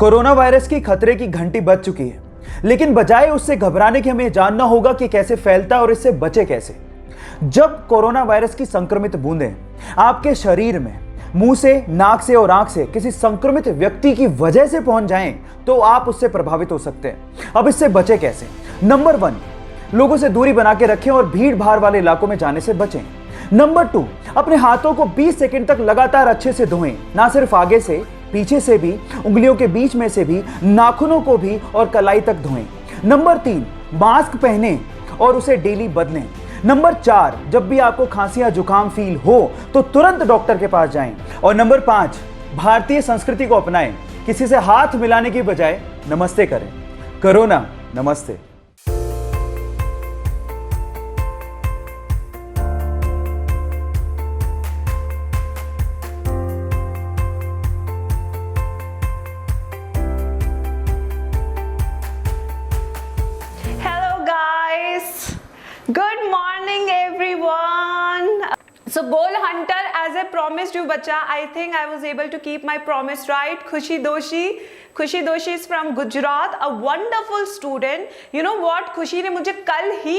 Corona virus की खतरे की घंटी बज चुकी है, लेकिन बजाय उससे घबराने के हमें जानना होगा कि कैसे फैलता है और इससे बचे कैसे। जब कोरोना वायरस की संक्रमित बूंदें आपके शरीर में मुंह से, नाक से और आंख से किसी संक्रमित व्यक्ति की वजह से पहुंच जाएं, तो आप उससे प्रभावित हो सकते हैं। अब इससे बचे कैसे? नंबर 1, लोगों से दूरी बना के रखें और भीड़ भाड़ वाले इलाकों में जाने से बचें। नंबर 2, अपने हाथों को 20 सेकंड तक लगातार अच्छे से धोएं, ना सिर्फ आगे से, पीछे से भी, उंगलियों के बीच में से भी, नाखूनों को भी और कलाई तक धोएं। नंबर 3, मास्क पहनें और उसे डेली बदलें। नंबर 4, जब भी आपको खांसी या जुकाम फील हो तो तुरंत डॉक्टर के पास जाएं। और नंबर 5, भारतीय संस्कृति को अपनाएं, किसी से हाथ मिलाने की बजाय नमस्ते करें। कोरोना नमस्ते। Good morning everyone. So Goal Hunter, as I promised you bacha, I think I was able to keep my promise, right? Khushi Doshi is from Gujarat, a wonderful student. You know what? Khushi ने मुझे कल ही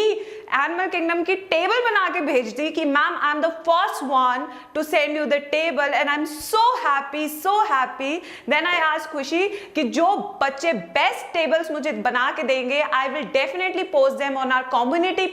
animal kingdom की table बना के भेज दी कि ma'am I am the first one to send you the table and I am so happy. Then I asked Khushi कि जो बच्चे बेस्ट टेबल्स मुझे बना के देंगे I will definitely post them on our community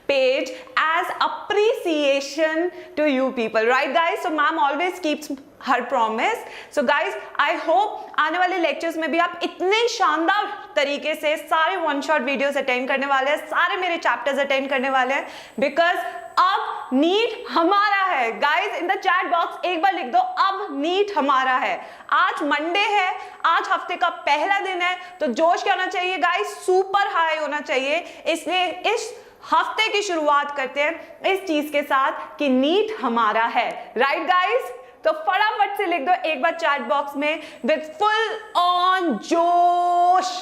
page as appreciation to you people, right guys? So ma'am always keeps her promise. So guys, I hope आने वाले lectures में भी आप इतने शानदार तरीके से सारे one shot videos attend करने वाले हैं, सारे मेरे chapters attend करने वाले हैं, because अब नीट हमारा है। Guys in the chat box एक बार लिख दो, अब नीट हमारा है। आज मंडे है, आज हफ्ते का पहला दिन है, तो जोश क्या होना चाहिए गाइज? सुपर हाई होना चाहिए। इसलिए इस हफ्ते की शुरुआत करते हैं इस चीज के साथ कि नीट हमारा है, राइट गाइज? तो फटाफट से लिख दो एक बार चैट बॉक्स में विद फुल ऑन जोश,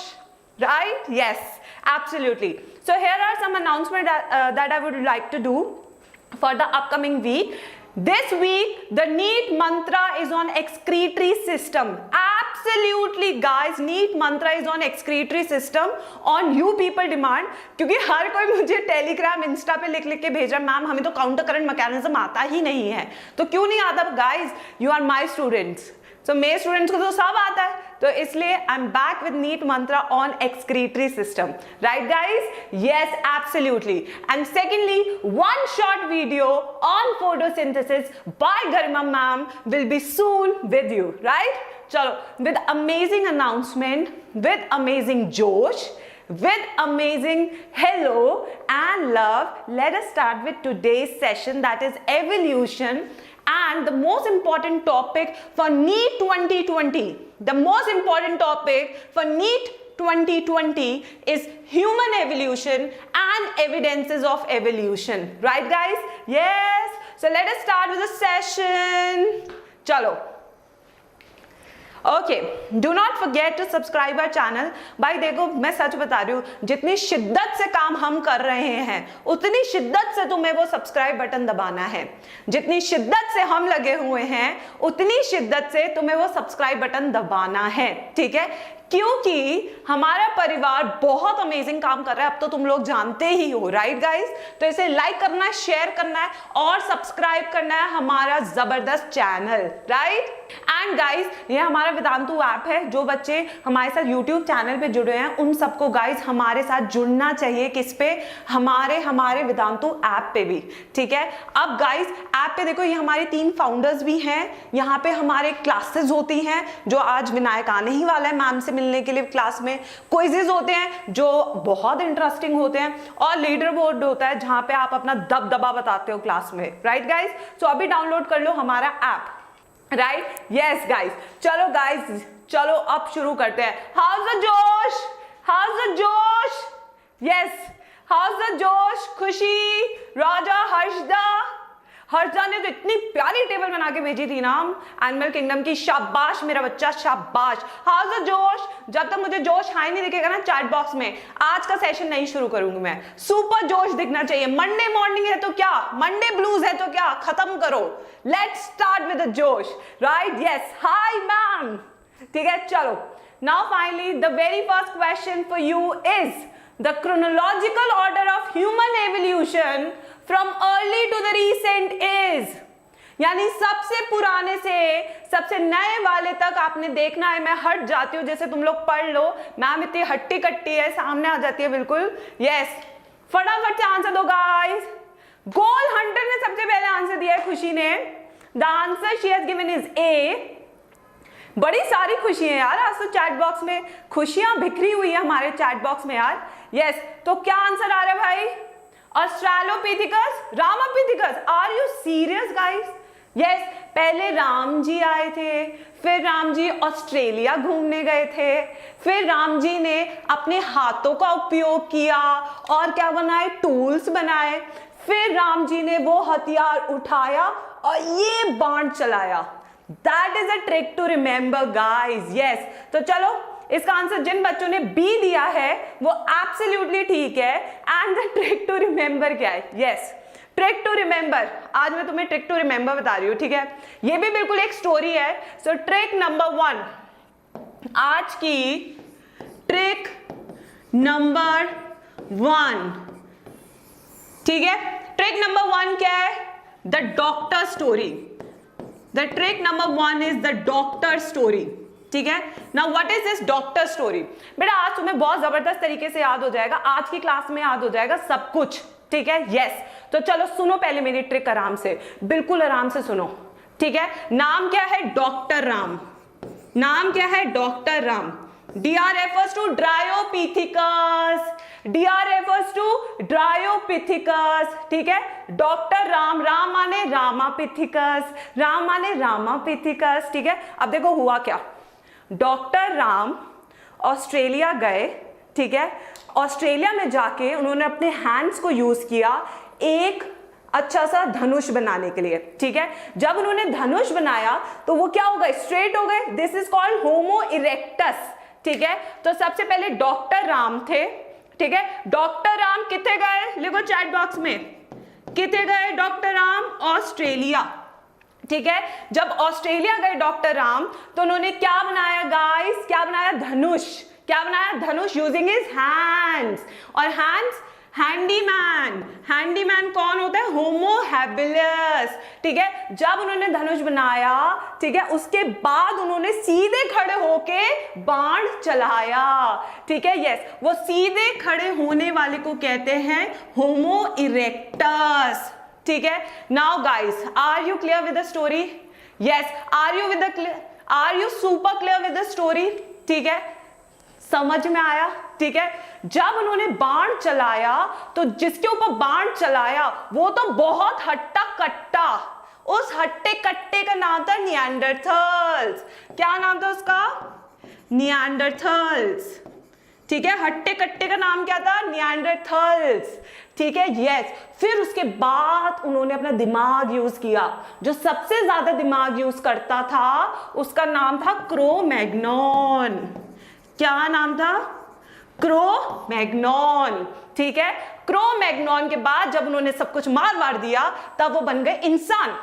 right? Yes, absolutely. So here are some announcement that I would like to do for the upcoming week. This week the NEET mantra is on excretory system. Absolutely guys, NEET mantra is on excretory system on you people demand, क्योंकि हर कोई मुझे Telegram Insta पे लिख के भेज रहा है ma'am हमें तो काउंटर करंट मैकेनिज्म आता ही नहीं है। तो क्यों नहीं आता guys? You are my students, so मेरे स्टूडेंट्स को तो सब आता है, तो इसलिए I am back with NEET Mantra on excretory system, right guys? Yes, absolutely. And secondly, one short video on photosynthesis by Garima ma'am will be soon with you, right? चलो, with amazing announcement, with amazing जोश, with amazing hello and love, let us start with today's session, that is evolution. And the most important topic for NEET 2020, the most important topic for NEET 2020 is human evolution and evidences of evolution, right guys? Yes, so let us start with the session. Chalo. Okay, do not forget to subscribe our channel. भाई देखो, मैं सच बता रही हूँ, जितनी शिद्दत से काम हम कर रहे हैं उतनी शिद्दत से तुम्हें वो सब्सक्राइब बटन दबाना है। जितनी शिद्दत से हम लगे हुए हैं उतनी शिद्दत से तुम्हें वो सब्सक्राइब बटन दबाना है, ठीक है? क्योंकि हमारा परिवार बहुत अमेजिंग काम कर रहा है, अब तो तुम लोग जानते ही हो, राइट गाइस? तो इसे लाइक करना है, शेयर करना है और सब्सक्राइब करना है हमारा जबरदस्त चैनल, राइट? एंड गाइस, ये हमारा वेदांतु ऐप है। जो बच्चे हमारे साथ यूट्यूब चैनल पे जुड़े हैं उन सबको गाइस हमारे साथ जुड़ना चाहिए। किस पे? हमारे वेदांतु ऐप पे भी, ठीक है? अब गाइस ऐप पे देखो, ये हमारे 3 फाउंडर्स भी हैं। यहाँ पे हमारे क्लासेस होती हैं, जो आज विनायक आने ही वाला है मैम से मिलने के लिए। क्लास में क्विजेस होते हैं जो बहुत इंटरेस्टिंग होते हैं, और लीडर बोर्ड होता है जहां पे आप अपना दबदबा बताते हो क्लास में, राइट गाइस? सो अभी डाउनलोड कर लो हमारा ऐप, राइट? यस गाइस, चलो गाइस, चलो अब शुरू करते हैं। हाउस द जोश, हाउस द जोश, यस, हाउस द जोश? खुशी, राजा, हर्षदा ने तो इतनी प्यारी टेबल बना के भेजी थी ना एनिमल किंगडम की। शाबाश मेरा बच्चा, शाबाश। हाउस द जोश? जब तक मुझे जोश हाई नहीं दिखेगा ना चैट बॉक्स में, आज का सेशन नहीं शुरू करूंगी मैं। सुपर जोश दिखना चाहिए। मंडे मॉर्निंग है तो क्या, मंडे ब्लूज है तो क्या, खत्म करो। लेट्स स्टार्ट विद द जोश, राइट? यस, हाय मैम, ठीक है? चलो Now finally the very first question for you is the chronological order of human evolution from early to the recent is, यानी सबसे पुराने से सबसे नए वाले तक आपने देखना है। मैं हट जाती हूँ, जैसे तुम लोग पढ़ लो, मैम इतनी हट्टी कट्टी है, सामने आ जाती है बिल्कुल। यस, फटाफट से आंसर दो गाइस। गोल हंटर ने सबसे पहले आंसर दिया है खुशी ने। The answer she has given is a. बड़ी सारी खुशी है यार, आज तो चैट बॉक्स में खुशियां बिखरी हुई है हमारे चैट बॉक्स में यार। यस, तो क्या आंसर आ रहा है भाई? Australopithecus, Ramapithecus. Are you serious guys? Yes, पहले राम जी आए थे, फिर राम जी ऑस्ट्रेलिया घूमने गए थे, फिर राम जी ने अपने हाथों का उपयोग किया और क्या बनाए? टूल्स बनाए। फिर राम जी ने वो हथियार उठाया और ये बाण चलाया। That is a trick to remember guys. Yes, तो चलो इसका आंसर जिन बच्चों ने बी दिया है वो एब्सोल्युटली ठीक है। And the trick to remember क्या है? Yes, trick to remember. आज मैं तुम्हें ट्रिक टू रिमेंबर बता रही हूँ, ठीक है? ये भी बिल्कुल एक स्टोरी है। सो ट्रिक नंबर 1, आज की ट्रिक नंबर 1, ठीक है? ट्रिक नंबर 1 क्या है? The doctor story. The trick number 1 is the doctor story, ठीक है? Now what is this doctor story? बेटा आज तुम्हें बहुत जबरदस्त तरीके से याद हो जाएगा, आज की क्लास में याद हो जाएगा सब कुछ, ठीक है? यस, तो चलो सुनो पहले मेरी ट्रिक आराम से, बिल्कुल आराम से सुनो, ठीक है? नाम क्या है? डॉक्टर राम। नाम क्या है? Doctor Ram. DR refers to Dryopithecus, DR refers to Dryopithecus, ठीक है? डॉक्टर राम, राम माने रामापिथिकस, राम माने रामापिथिकस, ठीक है? अब देखो हुआ क्या। डॉक्टर राम ऑस्ट्रेलिया गए, ठीक है? ऑस्ट्रेलिया में जाके उन्होंने अपने हैंड्स को यूज किया एक अच्छा सा धनुष बनाने के लिए, ठीक है? जब उन्होंने धनुष बनाया तो वो क्या हो गए? स्ट्रेट हो गए। This is called homo erectus, ठीक है? तो सबसे पहले डॉक्टर राम थे, ठीक है? डॉक्टर राम कितने गए? लिखो चैट बॉक्स में, कितने गए डॉक्टर राम? ऑस्ट्रेलिया, ठीक है? जब ऑस्ट्रेलिया गए डॉक्टर राम तो उन्होंने क्या बनाया गाइस? क्या बनाया? धनुष। क्या बनाया? धनुष यूजिंग हिज हैंड्स। और हैंड्स, हैंडीमैन। हैंडीमैन कौन होता है? होमो हैबिलिस, ठीक है? जब उन्होंने धनुष बनाया, ठीक है, उसके बाद उन्होंने सीधे खड़े होके बाण चलाया, ठीक है? यस, वो सीधे खड़े होने वाले को कहते हैं होमो इरेक्टस, ठीक है? Now guys, are you clear with the story? Yes, are you super clear with the story? ठीक है, समझ में आया? ठीक है, जब उन्होंने बाण चलाया तो जिसके ऊपर बाण चलाया वो तो बहुत हट्टा कट्टा, उस हट्टे कट्टे का नाम था निएंडरथल्स। क्या नाम था उसका? निएंडरथल्स, ठीक है? हट्टे कट्टे का नाम क्या था? निएंडरथल्स, ठीक है? यस, फिर उसके बाद उन्होंने अपना दिमाग यूज किया। जो सबसे ज्यादा दिमाग यूज करता था उसका नाम था क्रो-मैग्नॉन। क्या नाम था? क्रो-मैग्नॉन, ठीक है? क्रो-मैग्नॉन के बाद जब उन्होंने सब कुछ मार वार दिया तब वो बन गए इंसान,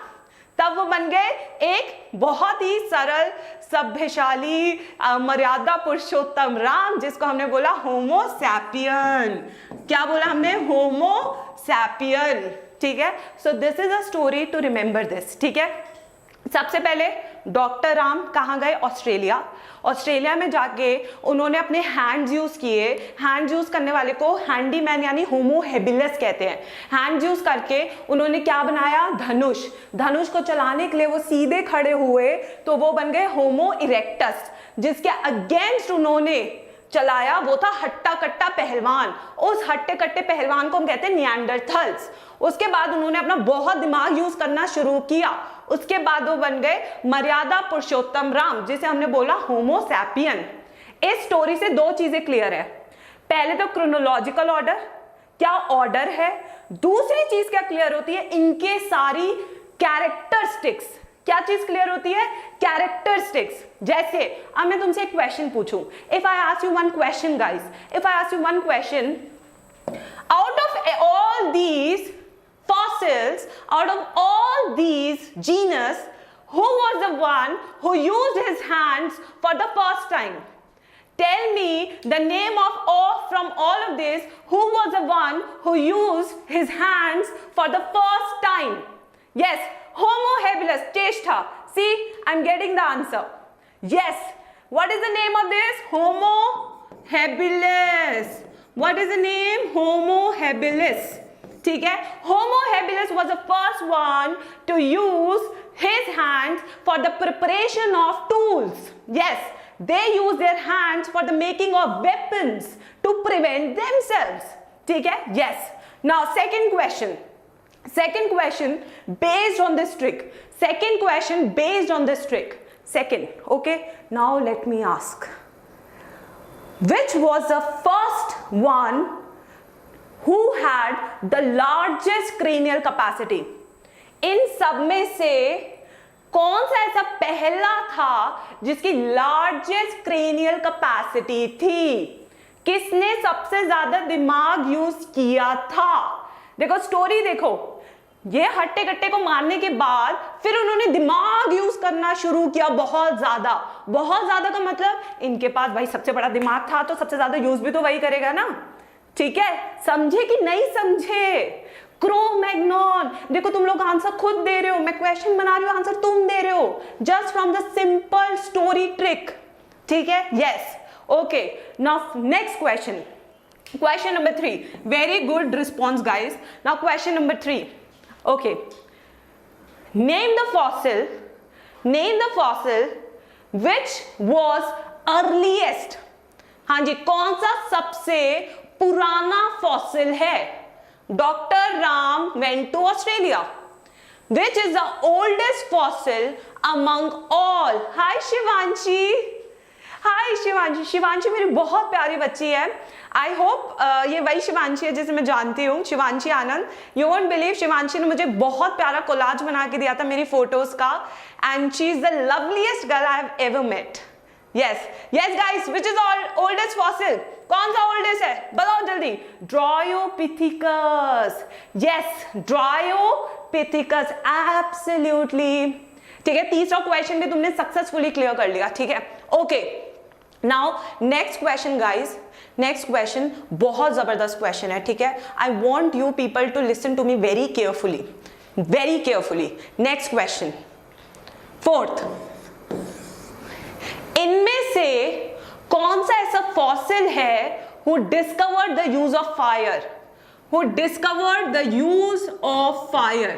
तब वो बन गए एक बहुत ही सरल, सभ्यशाली, मर्यादा पुरुषोत्तम राम, जिसको हमने बोला होमो सैपियन। क्या बोला हमने? होमो सैपियन, ठीक है? So this is a story to remember this, ठीक है? सबसे पहले डॉक्टर राम कहाँ गए? ऑस्ट्रेलिया। ऑस्ट्रेलिया में जाके उन्होंने अपने हैंड्स यूज किए। हैंड्स यूज करने वाले को हैंडीमैन यानी होमो हेबिलिस कहते हैं। हैंड्स यूज करके उन्होंने क्या बनाया? धनुष। धनुष को चलाने के लिए वो सीधे खड़े हुए तो वो बन गए होमो इरेक्टस। जिसके अगेंस्ट उन्होंने चलाया वो था हट्टा कट्टा पहलवान। उस हट्टे कट्टे पहलवान को हम कहते हैं निएंडरथल्स। उसके बाद उन्होंने अपना बहुत दिमाग यूज करना शुरू किया। उसके बाद वो बन गए मर्यादा पुरुषोत्तम राम, जिसे हमने बोला होमो सैपियन। इस स्टोरी से दो चीजें क्लियर है। पहले तो क्रोनोलॉजिकल ऑर्डर, क्या ऑर्डर है। दूसरी चीज क्या क्लियर होती है? इनके सारी कैरेक्टरिस्टिक्स। क्या चीज क्लियर होती है? कैरेक्टरिस्टिक्स। जैसे अब मैं तुमसे एक क्वेश्चन पूछूं, if I ask you one question guys, if I ask you one question, out of all these fossils, out of all these genus, who was the one who used his hands for the first time? tell me the name of all from all of this, who was the one who used his hands for the first time? Yes, Homo habilis, Cheshta. See, I'm getting the answer. Yes, what is the name of this? Homo habilis. What is the name? Homo habilis. ठीक है, Homo habilis was the first one to use his hands for the preparation of tools. Yes, they use their hands for the making of weapons to prevent themselves. ठीक है, yes. Now second question based on this trick. Second question based on this trick. Second, okay. Now let me ask, which was the first one who had the largest cranial capacity? इन सब में से कौन सा ऐसा पहला था जिसकी largest cranial capacity थी? किसने सबसे ज्यादा दिमाग यूज किया था? देखो स्टोरी देखो, ये हट्टे कट्टे को मारने के बाद फिर उन्होंने दिमाग यूज करना शुरू किया, बहुत ज्यादा का मतलब इनके पास भाई सबसे बड़ा दिमाग था तो सबसे ज्यादा यूज भी तो वही करेगा ना। ठीक है, समझे कि नहीं समझे? क्रो-मैग्नॉन, देखो तुम लोग आंसर खुद दे रहे हो, मैं क्वेश्चन बना रही हूं, आंसर तुम दे रहे हो, just from the simple story trick. ठीक है, yes, okay. Now next question number 3, very good response guys. Now question number 3, okay, name the fossil which was earliest. हाँ जी, कौन सा सबसे पुराना फॉसिल है? Dr. Ram went to Australia. Which is the oldest fossil among all? Hi Shivanshi. Hi Shivanshi. Shivanshi मेरी बहुत प्यारी बच्ची है। आई होप ये वही शिवांशी है जिसे मैं जानती हूँ, शिवांशी आनंद। यू वोंट बिलीव, शिवांशी ने मुझे बहुत प्यारा कोलाज बना के दिया था मेरी फोटोज का, and she is the loveliest girl I have ever met. Yes guys, which is oldest fossil? कौन सा ओल्डेस्ट है बताओ जल्दी? ड्रायोपिथिकस। Yes, Dryopithecus, absolutely. ठीक है, तीसरा क्वेश्चन भी तुमने सक्सेसफुली क्लियर कर लिया। ठीक है, okay. Now next question guys, next question बहुत जबरदस्त क्वेश्चन है। ठीक है, I want you people to listen to me very carefully. Next question, fourth, इनमें से कौन सा ऐसा फॉसिल है who discovered the use of fire? Who discovered the use of fire?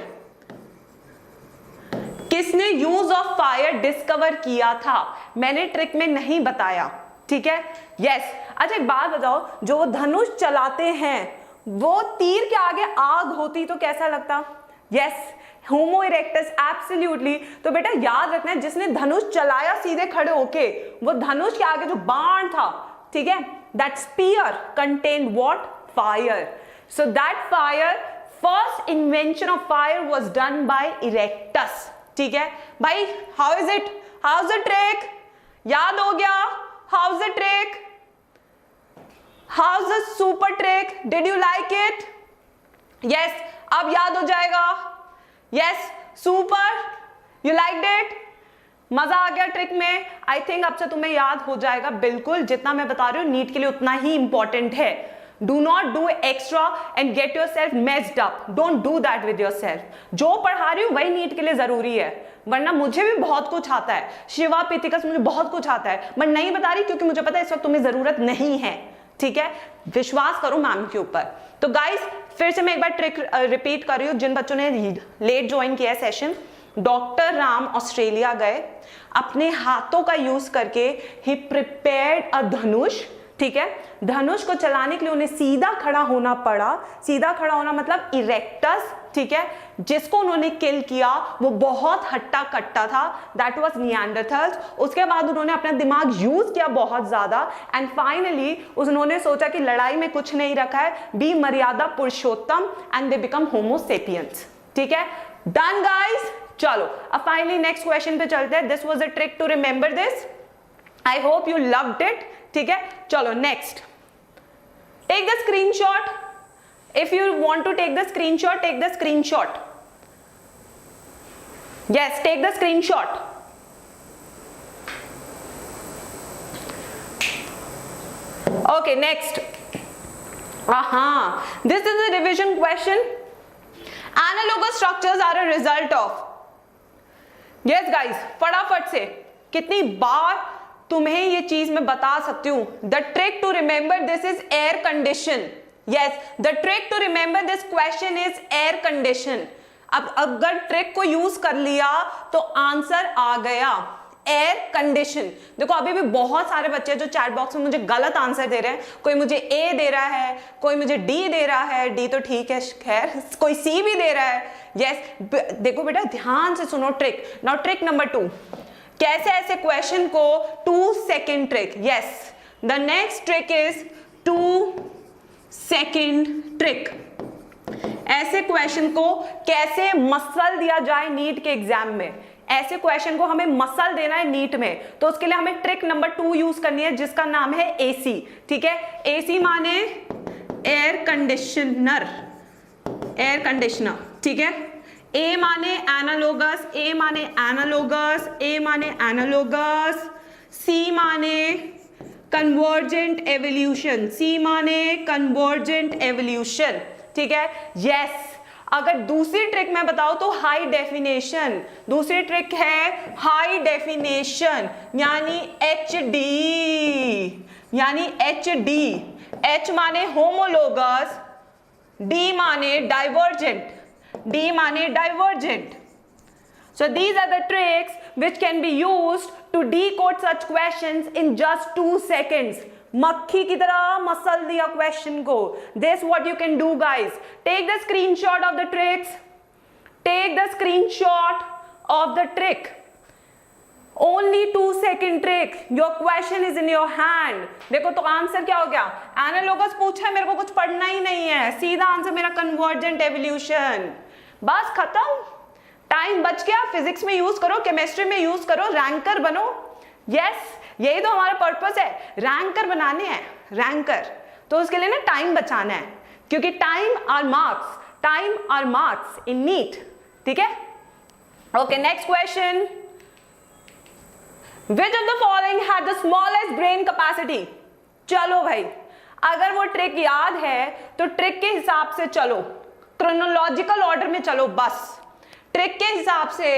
किसने यूज ऑफ फायर डिस्कवर किया था? मैंने ट्रिक में नहीं बताया। ठीक है, यस। अच्छा एक बात बताओ, जो धनुष चलाते हैं वो तीर के आगे आग होती तो कैसा लगता? यस, होमो इरेक्टस, एब्सोल्युटली। तो बेटा याद रखना है, जिसने धनुष चलाया सीधे खड़े होके, वो धनुष के आगे जो बाण था, ठीक है, that spear contained what? Fire. So that fire, first invention of fire was done by erectus. ठीक है भाई, how is it? How is the trick? याद हो गया? How is the trick? How is the super trick? Did you like it? Yes, अब याद हो जाएगा। Yes, super, you liked it? मजा आ गया ट्रिक में? आई थिंक अब से तुम्हें याद हो जाएगा बिल्कुल, जितना मैं बता रही हूँ नीट के लिए उतना ही इंपॉर्टेंट है। Do not do extra and get your self messed up, don't do that with your self. जो पढ़ा रही हूँ वही नीट के लिए जरूरी है, वरना मुझे भी बहुत कुछ आता है, शिवा पिथिकस मुझे बहुत कुछ आता है, मैं नहीं बता रही क्योंकि मुझे पता है इस वक्त तुम्हें जरूरत नहीं है। ठीक है, विश्वास करो मैम के ऊपर। तो गाइस फिर से मैं एक बार ट्रिक रिपीट कर रही हूँ, जिन बच्चों ने लेट ज्वाइन किया सेशन। डॉक्टर राम ऑस्ट्रेलिया गए, अपने हाथों का यूज करके ही प्रिपेयर्ड अ धनुष। ठीक है, धनुष को चलाने के लिए उन्हें सीधा खड़ा होना पड़ा। सीधा खड़ा होना मतलब इरेक्टस। ठीक है, जिसको उन्होंने किल किया वो बहुत हट्टा कट्टा था, दैट वाज निएंडरथल्स। उसके बाद उन्होंने अपना दिमाग यूज किया बहुत ज्यादा, एंड फाइनली उन्होंने सोचा कि लड़ाई में कुछ नहीं रखा है, be Maryada Purushottam, and they become Homo sapiens. ठीक है, डन गाइस। चलो अब फाइनली नेक्स्ट क्वेश्चन पे चलते हैं। This was a trick to remember this, I hope you loved it. ठीक है, चलो next, take the screenshot. If you want to take the screenshot, take the screenshot. Yes, take the screenshot. Okay, next. This is the revision question. Analogous structures are a result of. Yes guys, फटाफट से कितनी बार तुम्हें ये चीज मैं बता सकती हूँ. The trick to remember this is air condition. Yes, the trick to remember this question is air condition. अब अगर ट्रिक को यूज कर लिया तो आंसर आ गया. Air condition. देखो अभी भी बहुत सारे बच्चे जो चैट बॉक्स में मुझे गलत आंसर दे रहे हैं. कोई मुझे ए दे रहा है, कोई मुझे डी दे रहा है. डी तो ठीक है खैर, कोई सी भी दे रहा है. यस, देखो बेटा ध्यान से सुनो ट्रिक. Now trick number 2. कैसे ऐसे क्वेश्चन को 2 second trick. Yes, the next trick is 2 second trick. ऐसे क्वेश्चन को कैसे मसल दिया जाए नीट के एग्जाम में. ऐसे क्वेश्चन को हमें मसल देना है नीट में, तो उसके लिए हमें ट्रिक नंबर 2 यूज करनी है जिसका नाम है एसी. ठीक है, एसी माने एयर कंडीशनर, एयर कंडीशनर. ठीक है, ए माने एनालोगस, ए माने एनालोगस, ए माने एनालोगस. सी माने कन्वर्जेंट एवोल्यूशन, सी माने कन्वर्जेंट एवोल्यूशन. ठीक है, यस. अगर दूसरी ट्रिक मैं बताऊं तो हाई डेफिनेशन. दूसरी ट्रिक है हाई डेफिनेशन यानी HD, यानी HD. H माने होमोलोगस, D माने डाइवर्जेंट, D माने divergent. So these are the tricks which can be used to decode such questions in just 2 seconds. मक्खी की तरह मसल दिया क्वेश्चन को. This what you can do guys. Take the screenshot of the tricks. Take the screenshot of the trick. Only 2 second trick. Your question is in your hand. देखो तो answer क्या हो गया. एनालोगस पूछा है, मेरे को कुछ पढ़ना ही नहीं है. सीधा आंसर मेरा कन्वर्जेंट एवोल्यूशन. बस खत्म. टाइम बच गया. फिजिक्स में यूज करो, केमिस्ट्री में यूज करो, रैंकर बनो. यस, यही तो हमारा पर्पस है, रैंकर बनाने हैं, रैंकर. तो उसके लिए ना टाइम बचाना है, क्योंकि time are marks, time are marks in NEET. ठीक है, okay. Next question. Which of the following had the smallest brain capacity. चलो भाई, अगर वो ट्रिक याद है तो ट्रिक के हिसाब से चलो, क्रोनोलॉजिकल ऑर्डर में चलो. बस ट्रिक के हिसाब से.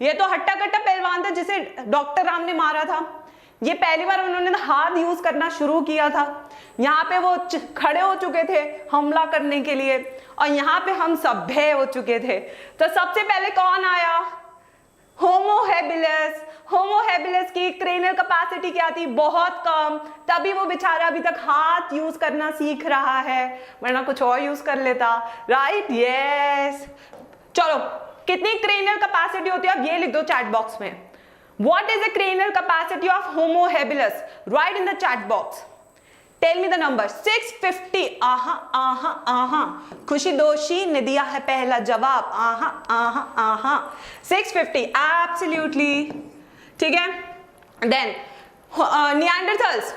ये तो हट्टा कट्टा पहलवान था जिसे डॉक्टर राम ने मारा था. ये पहली बार उन्होंने हाथ यूज करना शुरू किया था. यहाँ पे वो खड़े हो चुके थे हमला करने के लिए, और यहाँ पे हम सभ्य हो चुके थे. तो सबसे पहले कौन आया. Homo habilis. होमो हैबिलिस की क्रेनियल कैपेसिटी क्या थी, बहुत कम. तभी वो बेचारा अभी तक हाथ यूज करना सीख रहा है, वरना कुछ और यूज कर लेता. Right, yes. चलो, कितनी क्रेनियल कैपेसिटी होती है अब ये लिख दो चैट बॉक्स में. What is the cranial capacity of Homo habilis? Write in the chat box. Tell me the number. 650. आहा. खुशी दोषी ने दिया है पहला जवाब. आहा. 650. Absolutely. ठीक है. Then Neanderthals.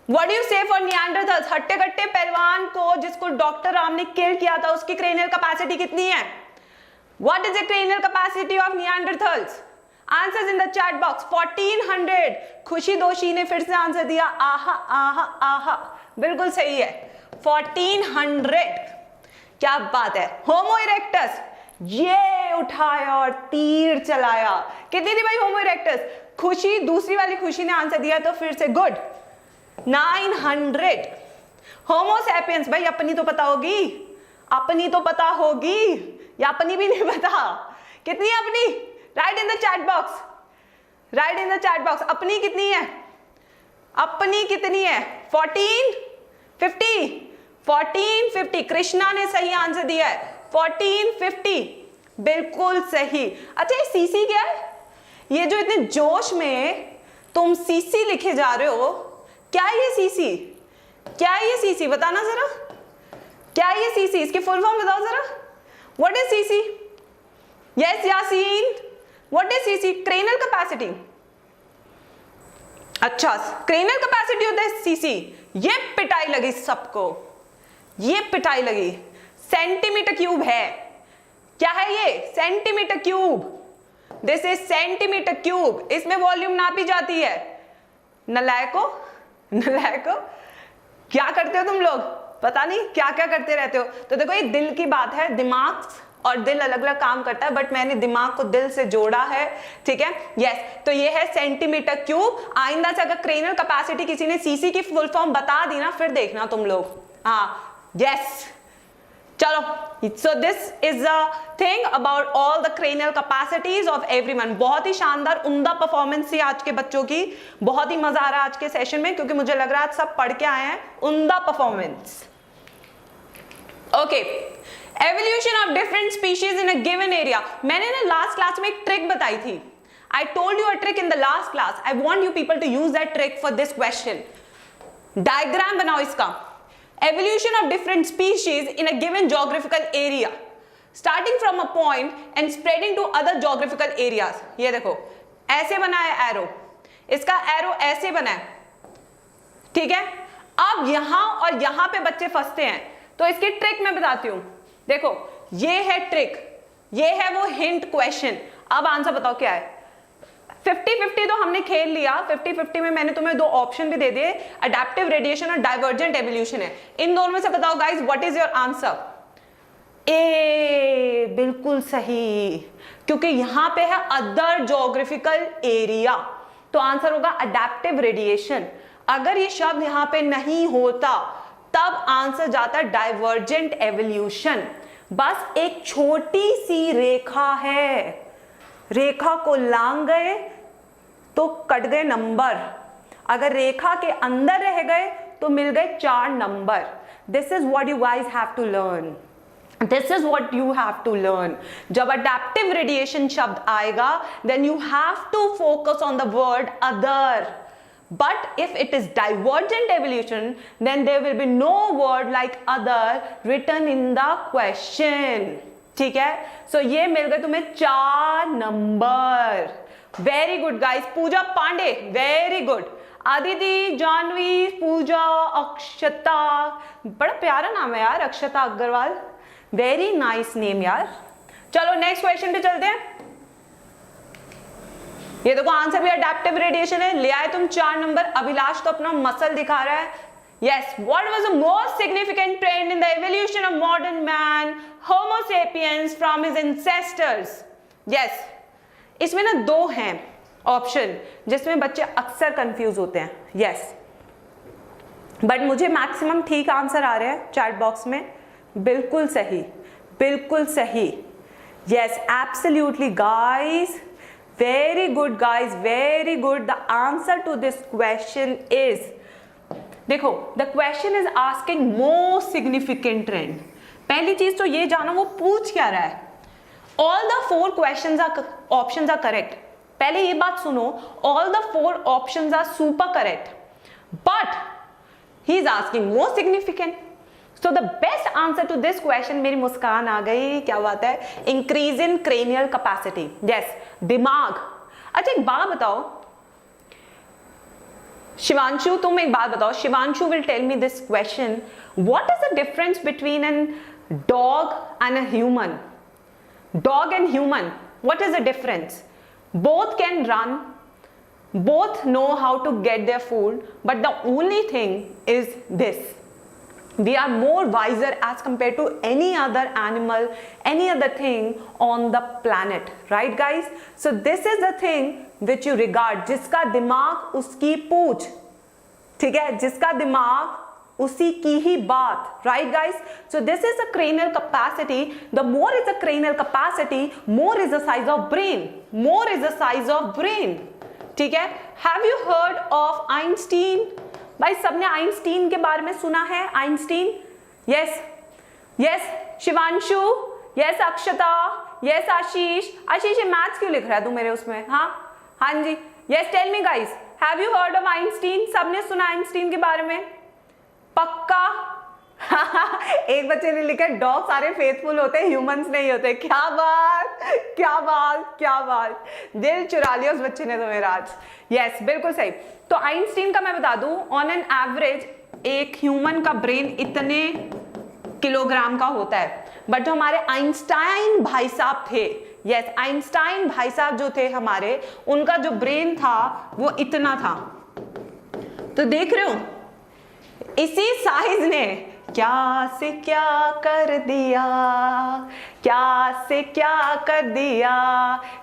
What do you say for Neanderthals? हट्टे कट्टे पहलवान को जिसको डॉक्टर राम ने किल किया था, उसकी क्रेनियल कैपेसिटी कितनी है. What is the cranial capacity of Neanderthals? Answers in the chat box. 1400. खुशी दोषी ने फिर से आंसर दिया. आहा. बिल्कुल सही है, 1400. क्या बात है. होमो इरेक्टस, ये उठाया और तीर चलाया. कितनी थी भाई होमो इरेक्टस. खुशी, दूसरी वाली खुशी ने आंसर दिया तो फिर से गुड, 900. होमो सैपियंस, भाई अपनी तो पता होगी, अपनी तो पता होगी, या अपनी भी नहीं पता. कितनी है अपनी. Right in the chat box, right in the chat box. अपनी कितनी है, अपनी कितनी है. 1450. 1450. कृष्णा ने सही आंसर दिया है, 1450. बिल्कुल सही. अच्छा, ये सीसी क्या है. ये जो इतने जोश में तुम सीसी लिखे जा रहे हो, क्या ये सीसी, क्या ये सीसी, बताना जरा. क्या ये सीसी, इसकी फुल फॉर्म बताओ जरा. What is CC. Yes Yasin, what is CC. Cranial capacity. अच्छा, क्रेनियल कैपेसिटी होता है सीसी. ये पिटाई लगी सबको, ये पिटाई लगी. सेंटीमीटर क्यूब है. क्या है ये, centimetre cube. This is centimetre cube. इसमें वॉल्यूम नापी जाती है. नलायको, नलायको. क्या करते हो तुम लोग, पता नहीं क्या क्या करते रहते हो। तो देखो ये दिल की बात है, दिमाग और दिल अलग अलग काम करता है, बट मैंने दिमाग को दिल से जोड़ा है, ठीक है। यस, तो ये है सेंटीमीटर क्यूब। आइंदा से अगर क्रेनियल कैपेसिटी किसी ने सीसी की फुल फॉर्म बता दी ना, फिर देखना तुम लोग। हाँ यस, चलो, so this is the thing about all the cranial capacities of everyone। बहुत ही शानदार उम्दा परफॉर्मेंस थी आज के बच्चों की, बहुत ही मजा आ रहा है आज के सेशन में, क्योंकि मुझे लग रहा है आज सब पढ़ के आए हैं, उम्दा performance. Okay, evolution of different species in a given area. मैंने ना लास्ट क्लास में एक ट्रिक बताई थी, I told you a trick in the last class, I want you people to use that trick for this question. Diagram बनाओ इसका, evolution of different species in a given geographical area starting from a point and spreading to other geographical areas। ये देखो ऐसे बना है arrow, इसका arrow ऐसे बना है, ठीक है। अब यहां और यहां पे बच्चे फंसते हैं, तो इसकी ट्रिक मैं बताती हूं। देखो ये है ट्रिक, ये है वो हिंट क्वेश्चन। अब आंसर बताओ क्या है। 50-50 तो हमने खेल लिया, 50-50 में मैंने तुम्हें दो ऑप्शन भी दे दिए, अडैप्टिव रेडिएशन और डाइवर्जेंट एवोल्यूशन है। इन दोनों में से बताओ guys what is your answer. A, बिल्कुल सही, क्योंकि यहां पे है अदर ज्योग्राफिकल एरिया, तो आंसर होगा अडैप्टिव रेडिएशन। अगर ये शब्द यहां पे नहीं होता तब आंसर जाता डाइवर्जेंट एवोल्यूशन। बस एक छोटी सी रेखा है, रेखा को लांग गए तो कट गए नंबर, अगर रेखा के अंदर रह गए तो मिल गए 4 number. This is what you guys have to learn, this is what you have to learn. जब अडैप्टिव रेडिएशन शब्द आएगा then you have to focus on the word other, but if it is divergent evolution then there will be no word like other written in the question, ठीक है। सो ये मिल गए तुम्हें 4 number. Very good guys, पूजा Pandey very good, Aditi, Janvi, पूजा, अक्षता, बड़ा प्यारा नाम है यार अक्षता अग्रवाल, वेरी नाइस नेम यार। चलो नेक्स्ट क्वेश्चन पे चलते हैं। ये देखो आंसर भी अडैप्टिव रेडिएशन है, ले आए तुम 4 नंबर। अभिलाष तो अपना मसल दिखा रहा है। Yes, what was the most significant trend in the evolution of modern man, Homo sapiens, from his ancestors? Yes, इसमें ना 2 हैं ऑप्शन जिसमें बच्चे अक्सर कंफ्यूज होते हैं। Yes, बट मुझे मैक्सिमम ठीक आंसर आ रहे हैं चैट बॉक्स में। बिल्कुल सही, बिल्कुल सही। Yes, absolutely guys, very good guys, very good। The answer to this question is, देखो the question is asking most significant trend. पहली चीज तो ये जानो वो पूछ क्या रहा है। All the 4 questions are options are correct. पहले ये बात सुनो, all the 4 options are super correct, but he is asking most significant. So the best answer to this question, मेरी मुस्कान आ गई, क्या बात है, increase in cranial capacity. Yes, दिमाग। अच्छा एक बात बताओ शिवांशु, तुम एक बात बताओ, Shivanshu will tell me this question, what is the difference between an dog and a human. Dog and human, what is the difference. Both can run, both know how to get their food, but the only thing is this, we are more wiser as compared to any other animal, any other thing on the planet, right guys? So this is the thing which you regard, जिसका दिमाग उसकी पूछ, ठीक है, जिसका दिमाग उसी की ही बात, right guys? So this is a cranial capacity. The more is the cranial capacity, more is the size of brain, more is the size of brain, ठीक है। Have you heard of Einstein? भाई सबने Einstein के बारे में सुना है, Einstein. Yes yes Shivanshu, yes Akshata, yes Ashish. Ashish ये मैथ्स क्यों लिख रहा है तू मेरे उसमें। हाँ हाँ जी, yes tell me guys, have you heard of Einstein. सबने सुना आइंस्टीन के बारे में पक्का। एक बच्चे ने लिखा डॉग सारे फेथफुल होते हैं, ह्यूमंस नहीं होते। क्या बात, क्या बात, क्या बात, दिल चुरा लिया उस बच्चे ने तो मेरा आज। यस बिल्कुल सही। तो आइंस्टीन का मैं बता दूं, ऑन एन एवरेज एक ह्यूमन का ब्रेन इतने किलोग्राम का होता है, बट जो हमारे आइंस्टाइन भाई साहब थे, यस आइंस्टाइन भाई साहब जो थे हमारे, उनका जो ब्रेन था वो इतना था। तो देख रहे हो इसी साइज ने क्या से क्या कर दिया, क्या से क्या कर दिया।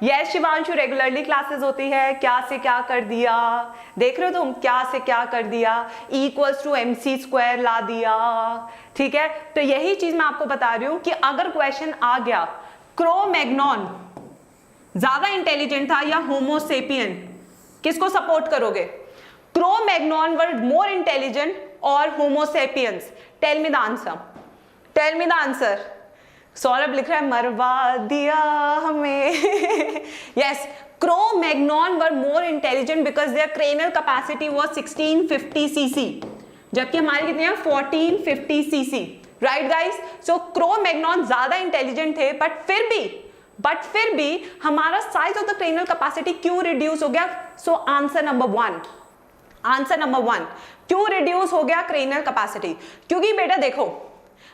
यस शिवांशु, रेगुलरली क्लासेस होती है, क्या से क्या कर दिया, देख रहे हो तुम, क्या से क्या कर दिया, इक्वल्स टू mc² ला दिया, ठीक है। तो यही चीज मैं आपको बता रही हूं कि अगर क्वेश्चन आ गया क्रो-मैग्नॉन ज्यादा इंटेलिजेंट था या होमोसेपियन, किसको सपोर्ट करोगे? क्रो-मैग्नॉन वर मोर इंटेलिजेंट और homo sapiens? Tell me the answer, tell me the answer. Saurabh लिख रहा है मरवा दिया हमें। Yes, Cro-Magnon were more intelligent because their cranial capacity was 1650 CC, जबकि हमारी कितनी है 1450 CC, right guys. So Cro-Magnon ज्यादा इंटेलिजेंट थे, बट फिर भी हमारा size of the cranial capacity क्यों रिड्यूस हो गया? So answer number 1, answer number 1, क्यों रिड्यूस हो गया क्रेनियल कैपेसिटी? क्योंकि बेटा देखो,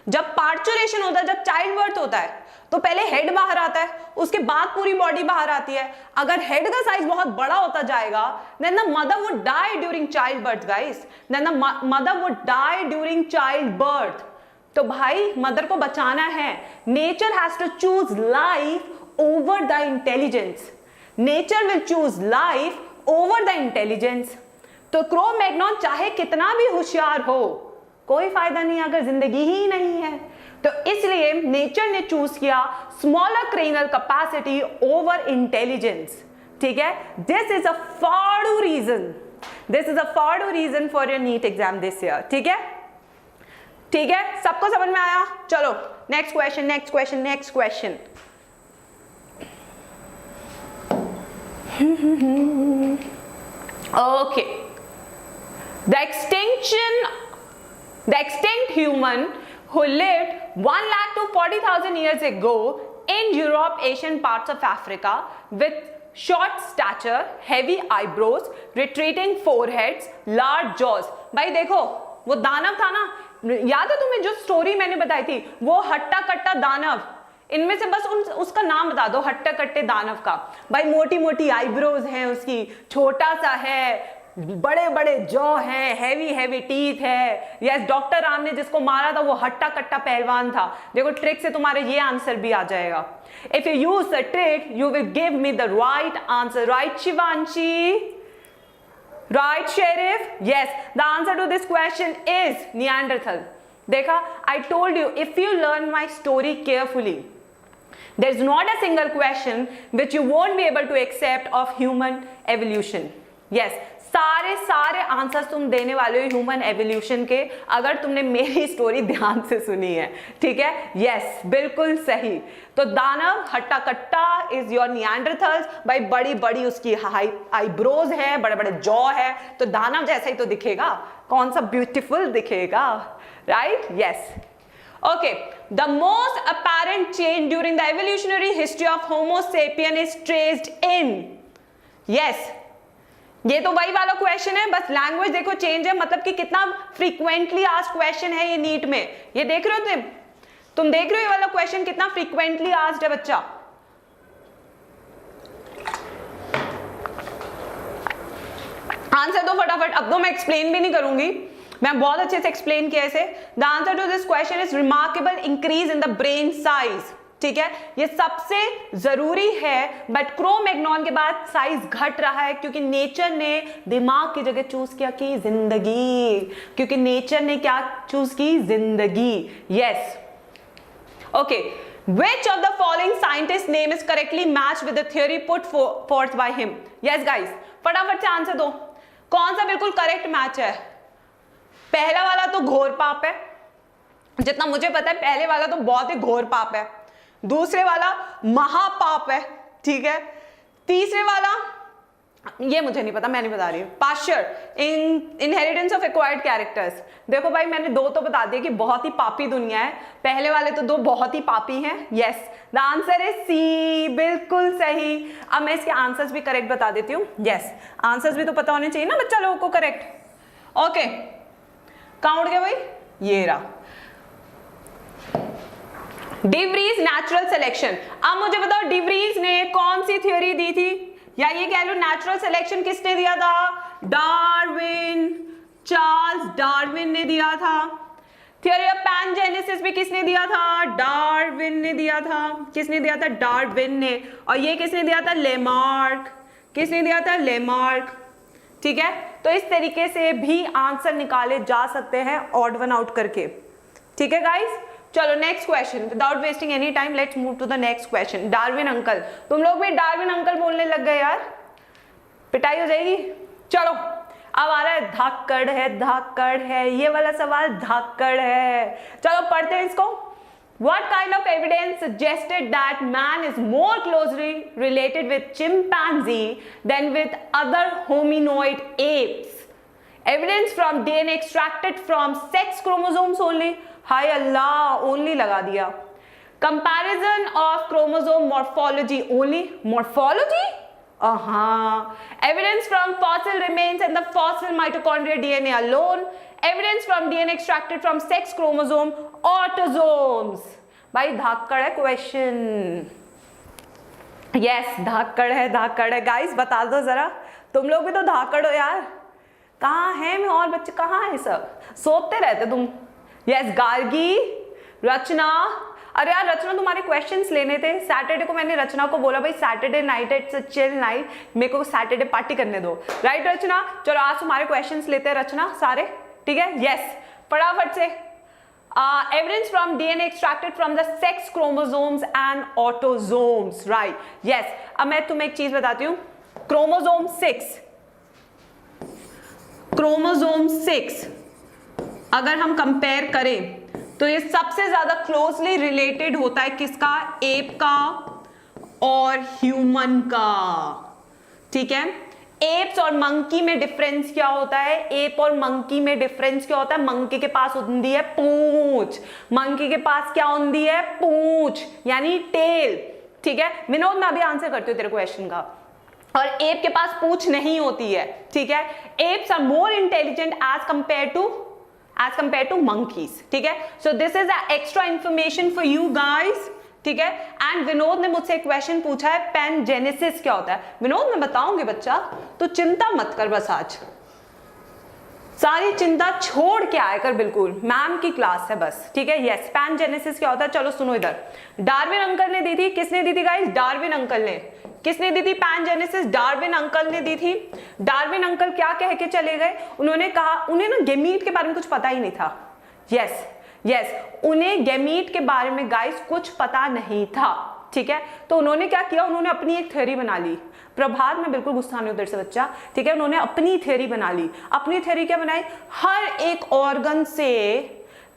जब पार्चुरेशन होता है, जब चाइल्ड बर्थ होता है, तो पहले हेड बाहर आता है, उसके बाद पूरी बॉडी बाहर आती है। अगर हेड का साइज बहुत बड़ा होता जाएगा, then the mother would die during childbirth, guys. Then the mother would die during childbirth. तो भाई मदर को बचाना है, nature has to choose life over the intelligence, nature will choose life over the intelligence. तो Cro-Magnon चाहे कितना भी होशियार हो, कोई फायदा नहीं अगर जिंदगी ही नहीं है। तो इसलिए नेचर ने चूज किया smaller cranial capacity over intelligence, ठीक है। दिस इज अ फाड़ू रीजन, दिस इज अ फाड़ू reason for your NEET exam this year, ठीक है, ठीक है। सबको समझ में आया? चलो next question, next question, next question. Okay, the extinct human who lived 1 lakh to 40,000 years ago in Europe, Asian parts of Africa, with short stature, heavy eyebrows, retreating foreheads, large jaws। भाई देखो, वो दानव था ना, याद है तुम्हें जो स्टोरी मैंने बताई थी, वो हट्टा कट्टा दानव, इनमें से बस उसका नाम बता दो, हट्टा कट्टे दानव का। भाई मोटी मोटी आईब्रोज हैं उसकी, छोटा सा है, बड़े बड़े जॉ हैं, हैवी हैवी टीथ है। यस, डॉक्टर राम ने जिसको मारा था वो हट्टा कट्टा पहलवान था। देखो ट्रिक से तुम्हारे ये आंसर भी आ जाएगा। If you use the trick you will give me the right answer, right Shivanshi, right Sharif? Yes, the answer to this question is Neanderthal. देखा, I told you, if you learn my story carefully, there is not a single question which you won't be able to accept of human evolution. Yes, सारे answers तुम देने वाले हो human evolution के, अगर तुमने मेरी स्टोरी ध्यान से सुनी है, ठीक है। यस, बिल्कुल सही। तो दानव हट्टा कट्टा इज योर निएंडरथल्स। भाई बड़ी बड़ी उसकी आईब्रोज है, बड़े बड़े जॉ है, तो दानव जैसा ही तो दिखेगा, कौन सा ब्यूटीफुल दिखेगा, right? Yes, okay, the most apparent change during the evolutionary history of Homo sapien is traced in, yes, ये तो वही वाला क्वेश्चन है, बस लैंग्वेज देखो चेंज है, मतलब कि कितना फ्रीक्वेंटली आस्क्ड क्वेश्चन है ये नीट में। ये देख रहे हो तुम देख रहे हो ये वाला क्वेश्चन कितना फ्रीक्वेंटली आस्क्ड है बच्चा। आंसर दो फटाफट, अब तो मैं एक्सप्लेन भी नहीं करूंगी, मैं बहुत अच्छे से एक्सप्लेन किया इसे। The answer to this question is remarkable increase in the brain size, ठीक है, ये सबसे जरूरी है। बट क्रो-मैग्नॉन के बाद साइज घट रहा है क्योंकि नेचर ने दिमाग की जगह चूज किया कि जिंदगी, क्योंकि नेचर ने क्या चूज की? जिंदगी। Yes, okay, which of the following scientist name is correctly matched with the theory put forth by him? Yes guys, फटाफट से आंसर दो, कौन सा बिल्कुल करेक्ट मैच है? पहला वाला तो घोर पाप है, जितना मुझे पता है पहले वाला तो बहुत ही घोर पाप है, दूसरे वाला महापाप है, ठीक है, तीसरे वाला ये मुझे नहीं पता, मैं नहीं बता रही हूँ। Pasteur, inheritance of acquired characters. देखो भाई मैंने दो तो बता दिया कि बहुत ही पापी दुनिया है, पहले वाले तो दो बहुत ही पापी हैं। Yes, the answer is C, बिल्कुल सही। अब मैं इसके आंसर्स भी करेक्ट बता देती हूँ। यस, आंसर्स भी तो पता होने चाहिए ना बच्चा लोगों को करेक्ट। ओके, कहाँ उड़ गया भाई? ये रहा, डिवरीज नेचुरल सिलेक्शन। अब मुझे बताओ डिवरीज ने कौन सी थ्योरी दी थी, या ये कह लो नेचुरल सिलेक्शन किसने दिया था? डार्विन, चार्ल्स डार्विन ने दिया था। थ्योरी ऑफ पैनजेनेसिस भी किसने दिया था? डार्विन ने दिया था। किसने दिया था? डार्विन ने। और ये किसने दिया था? लेमार्क। किसने दिया था? लेमार्क। ठीक है, तो इस तरीके से भी आंसर निकाले जा सकते हैं ऑड वन आउट करके। ठीक है गाइस, चलो next question, without wasting any time let's move to the next question. Darwin uncle, तुम लोग भी डार्विन अंकल बोलने लग गए यार, पिटाई हो जाएगी। चलो अब आ रहा है धाकड़ है, धाकड़ है, ये वाला सवाल धाकड़ है। चलो पढ़ते हैं इसको। What kind of evidence suggested that man is more closely related with chimpanzee than with other hominoid apes? Evidence from DNA extracted from sex chromosomes only. Hi Allah, only लगा दिया। Comparison of chromosome morphology only. Morphology? Evidence from fossil remains and the fossil mitochondrial DNA alone. Evidence from DNA extracted from sex chromosome autosomes. भाई धाकड़ है question. Yes धाकड़ है, धाकड़ है। Guys बता दो जरा, तुम लोग भी तो धाकड़ हो यार। कहाँ है मैं और बच्चे कहाँ है सब? सोते रहते तुम। यस गार्गी, रचना। अरे यार रचना, तुम्हारे क्वेश्चंस लेने थे। सैटरडे को मैंने रचना को बोला भाई Saturday night it's a chill night, मेरे को सैटरडे पार्टी करने दो। राइट रचना, चलो आज तुम्हारे क्वेश्चंस लेते हैं रचना सारे। ठीक है, यस फटाफट से। Evidence from DNA extracted from the sex chromosomes and autosomes, right? Yes. अब मैं तुम्हें एक चीज बताती हूँ। क्रोमोसोम 6 अगर हम कंपेयर करें तो ये सबसे ज्यादा क्लोजली रिलेटेड होता है किसका? एप का और ह्यूमन का। ठीक है, एप्स और मंकी में डिफरेंस क्या होता है? एप और मंकी में डिफरेंस क्या होता है? मंकी के पास होती है पूंछ, मंकी के पास क्या होती है? पूंछ यानी टेल। ठीक है विनोद, मैं अभी आंसर करती हूँ तेरे क्वेश्चन का। और एप के पास पूंछ नहीं होती है। ठीक है, apes are more intelligent as compared to monkeys. ठीक है, so this is extra information for you guys. ठीक है, एंड विनोद ने मुझसे एक क्वेश्चन पूछा है पैनजेनेसिस क्या होता है? विनोद मैं बताऊंगी बच्चा, तो चिंता मत कर, बस आज सारी चिंता छोड़ के आया कर, बिल्कुल मैम की क्लास है बस। ठीक है, यस पैनजेनेसिस क्या होता है? चलो सुनो इधर। डार्विन अंकल ने दी थी। किसने दी थी गाइस? डार्विन अंकल ने। किसने दी थी पैनजेनेसिस? डार्विन अंकल ने दी थी। डार्विन अंकल क्या कह के चले गए? उन्होंने कहा, उन्हें ना गेमीट के बारे में कुछ पता ही नहीं था। यस उन्हें गेमीट के बारे में गाइस कुछ पता नहीं था। ठीक है, तो उन्होंने क्या किया? उन्होंने अपनी एक थ्योरी बना ली। प्रभात में बिल्कुल गुस्सा नहीं उधर से बच्चा। ठीक है, उन्होंने अपनी थ्योरी बना ली। अपनी थ्योरी क्या बनाई? हर एक ऑर्गन से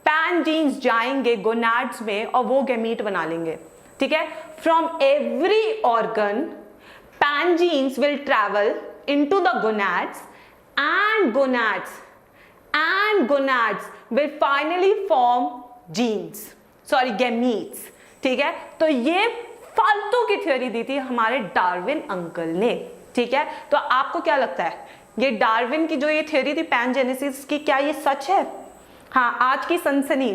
पैन जीन्स जाएंगे गोनाड्स में और वो गेमीट बना लेंगे। ठीक है, from every organ pan genes will travel into the gonads and gonads will finally form gametes। ठीक है, तो ये फालतू की थ्योरी दी थी हमारे डार्विन अंकल ने। ठीक है, तो आपको क्या लगता है ये डार्विन की जो ये थ्योरी थी पैनजेनेसिस की, क्या ये सच है? हाँ, आज की सनसनी।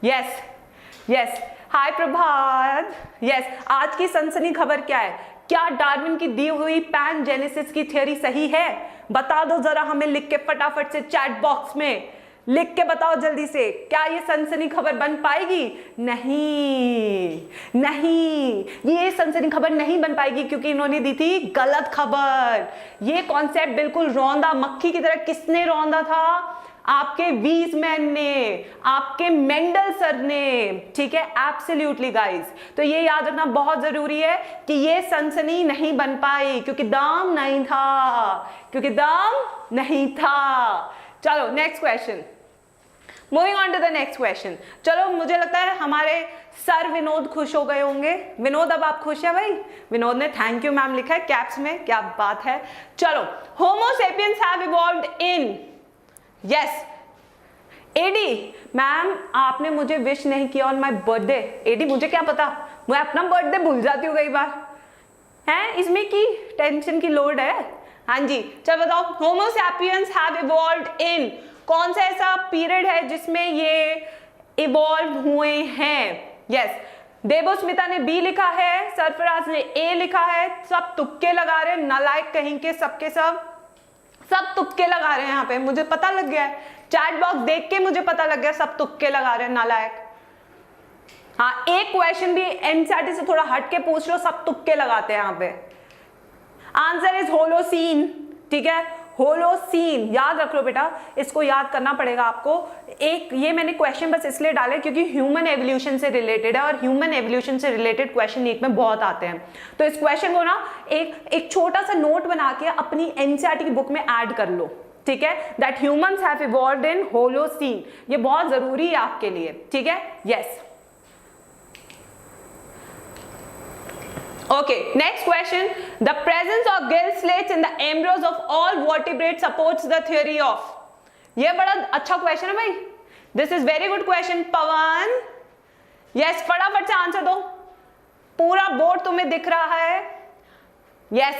यस हाय प्रभात। यस, आज की सनसनी खबर क्या है? क्या डार्विन की दी हुई पैनजेनेसिस की थ्योरी सही है? बता दो जरा हमें लिख के फटाफट से चैट बॉक्स में लिख के बताओ जल्दी से। क्या ये सनसनी खबर बन पाएगी? नहीं, ये सनसनी खबर नहीं बन पाएगी क्योंकि इन्होंने दी थी गलत खबर। ये कॉन्सेप्ट बिल्कुल रौंदा मक्खी की तरह। किसने रौंदा था? आपके वीजमैन ने, आपके मेंडल सर ने। ठीक है, एब्सोल्युटली गाइस, तो ये याद रखना बहुत जरूरी है कि ये सनसनी नहीं बन पाई क्योंकि दम नहीं था। चलो next question, moving on to the next question. चलो मुझे लगता है हमारे सर विनोद खुश हो गए होंगे। विनोद अब आप खुश है भाई? विनोद ने थैंक यू मैम लिखा है कैप्स में, क्या बात है। चलो, Homo sapiens have evolved in. Yes Adi ma'am, आपने मुझे विश नहीं किया ऑन माय बर्थडे। एडी मुझे क्या पता, मैं अपना बर्थडे भूल जाती हूँ कई बार। है इसमें की टेंशन की लोड है। हाँ जी, चलो बताओ, होमो सैपियंस हैव इवॉल्व्ड इन। कौन सा ऐसा पीरियड है जिसमें ये इवॉल्व हुए हैं? यस, देवस्मिता ने बी लिखा है, सरफराज ने ए लिखा है। सब तुक्के लगा रहे, नालायक कहीं के सबके सब। सब तुक्के लगा रहे हैं यहाँ पे, मुझे पता लग गया है, चैट बॉक्स देख के मुझे पता लग गया सब तुक्के लगा रहे हैं, नालायक। हाँ, एक क्वेश्चन भी एनसीईआरटी से थोड़ा हट के पूछ लो, सब तुक्के लगाते हैं यहाँ पे। आंसर इज होलोसीन, ठीक है, होलोसीन, याद रख लो बेटा, इसको याद करना पड़ेगा आपको। एक ये मैंने क्वेश्चन बस इसलिए डाले क्योंकि ह्यूमन एवोल्यूशन से रिलेटेड है और ह्यूमन एवोल्यूशन से रिलेटेड क्वेश्चन नीट में बहुत आते हैं। तो इस क्वेश्चन को ना एक छोटा सा नोट बना के अपनी एनसीईआरटी की बुक में ऐड कर लो, ठीक है, that humans have evolved in Holocene, ये बहुत जरूरी है आपके लिए, ठीक है। Yes, okay, next question, the presence of gill slits in the embryos of all vertebrates supports the theory of, ये बड़ा अच्छा क्वेश्चन है भाई, this is very good question. Pawan, yes, फटाफट से आंसर दो, पूरा बोर्ड तुम्हें दिख रहा है। यस,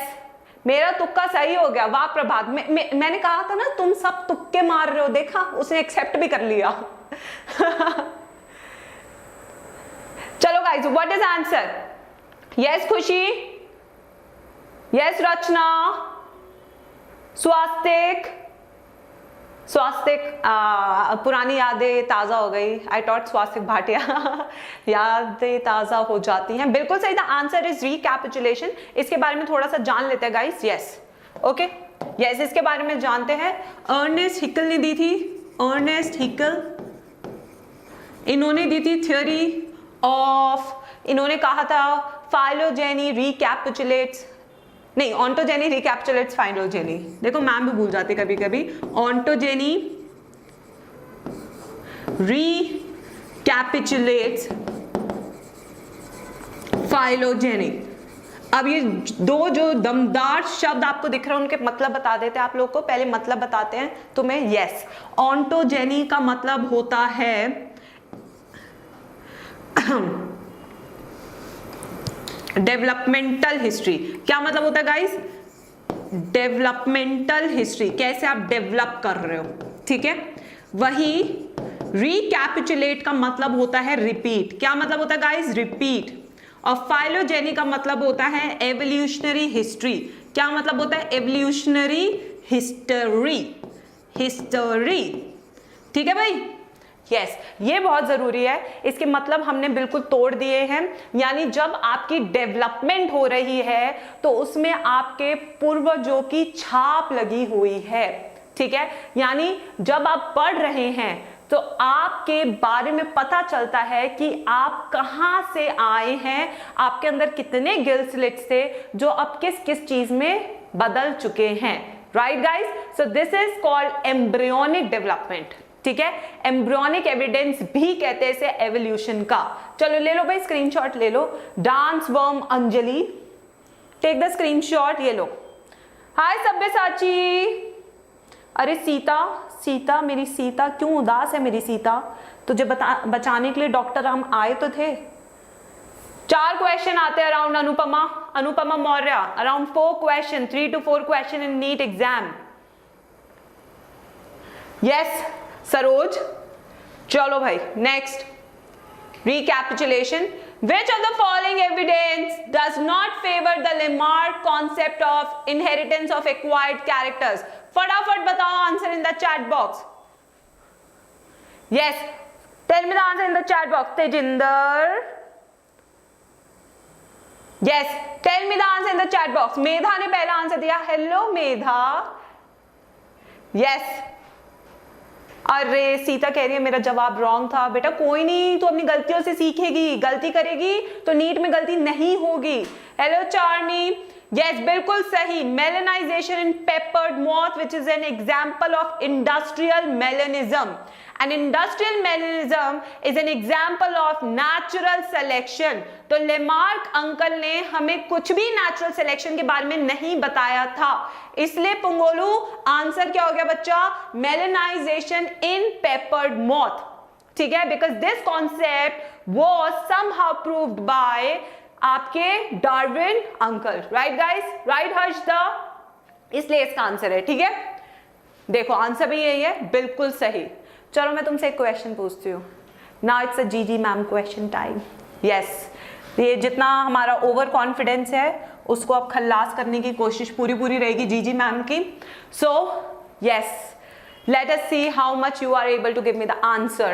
मेरा तुक्का सही हो गया, वाह प्रभात, मैंने कहा था ना तुम सब तुक्के मार रहे हो, देखा, उसने एक्सेप्ट भी कर लिया। चलो guys, what is answer? Yes खुशी, यस रचना, स्वास्तिक, स्वास्तिक, पुरानी यादें ताजा हो गई, आई टॉट स्वास्तिक भाटिया, यादें ताजा हो जाती हैं, बिल्कुल सही था। Answer is recapitulation. इसके बारे में थोड़ा सा जान लेते हैं गाइस। यस, ओके, यस, इसके बारे में जानते हैं। अर्नेस्ट हिकल ने दी थी, अर्नेस्ट हिकल, इन्होंने दी थी थ्योरी ऑफ, इन्होंने कहा था फाइलोजेनी रिकैपिचुलेट्स, नहीं, ऑन्टोजेनी रिकैपिचुलेट्स फाइलोजेनी, देखो मैम भी भूल जाते कभी कभी, ऑन्टोजेनी रिकैपिचुलेट्स फाइलोजेनी। अब ये दो जो दमदार शब्द आपको दिख रहे हैं उनके मतलब बता देते हैं आप लोग को, पहले मतलब बताते हैं तुम्हें। यस, ऑन्टोजेनी का मतलब होता है डेवलपमेंटल हिस्ट्री। क्या मतलब होता है गाइस? डेवलपमेंटल हिस्ट्री, कैसे आप डेवलप कर रहे हो, ठीक है। वही रिकैपिचुलेट का मतलब होता है रिपीट। क्या मतलब होता है गाइस? रिपीट। और फाइलोजेनी का मतलब होता है एवोल्यूशनरी हिस्ट्री। क्या मतलब होता है? एवोल्यूशनरी हिस्ट्री, हिस्ट्री, ठीक है भाई। यस, ये बहुत जरूरी है, इसके मतलब हमने बिल्कुल तोड़ दिए हैं। यानी जब आपकी डेवलपमेंट हो रही है तो उसमें आपके पूर्वजों की छाप लगी हुई है, ठीक है। यानी जब आप पढ़ रहे हैं तो आपके बारे में पता चलता है कि आप कहां से आए हैं, आपके अंदर कितने गिल स्लिट्स थे जो अब किस किस चीज में बदल चुके हैं, right guys. So this is called embryonic development, ठीक है। एम्ब्रियोनिक एविडेंस भी कहते हैं इसे एवोल्यूशन का। चलो ले लो भाई, स्क्रीनशॉट ले लो। डांस वर्म अंजलि, टेक द स्क्रीनशॉट, ये लो। हाय सब्यसाची, अरे सीता, सीता मेरी सीता, क्यों उदास है मेरी सीता? तुझे बचाने के लिए डॉक्टर हम आए तो थे। 4 क्वेश्चन आते हैं around Anupama, Anupama Maurya, around 4 question, 3 to 4 question in NEET exam. Yes Saroj, चलो भाई next, recapitulation. Which of the following evidence does not favor the Lamarck concept of inheritance of acquired characters? फटाफट बताओ answer in the chat box. Yes, tell me the answer in the chat box. Tejinder, yes, tell me the answer in the chat box. Medha ने पहला answer दिया, hello मेधा। Yes, अरे सीता कह रही है मेरा जवाब रॉन्ग था। बेटा कोई नहीं, तो अपनी गलतियों से सीखेगी, गलती करेगी तो नीट में गलती नहीं होगी। हेलो चार्मी, यस बिल्कुल सही। मेलेनाइजेशन इन peppered moth which is an example of industrial melanism, and industrial melanism is an example of natural selection. तो लेमार्क अंकल ने हमें कुछ भी नेचुरल सिलेक्शन के बारे में नहीं बताया था, इसलिए पुंगोलू आंसर क्या हो गया बच्चा? मेलेनाइजेशन इन पेपर्ड मॉथ, ठीक है, because this concept was somehow proved by आपके Darwin uncle, right guys, right Harshada, इसलिए इसका आंसर है, ठीक है। देखो आंसर भी यही है, बिल्कुल सही। चलो मैं तुमसे एक क्वेश्चन पूछती हूँ। नाउ इट्स अ जीजी मैम क्वेश्चन टाइम। यस, ये जितना हमारा ओवर कॉन्फिडेंस है उसको अब खल्लास करने की कोशिश पूरी रहेगी जीजी मैम की. So yes, let us see how much you are able to give me the answer.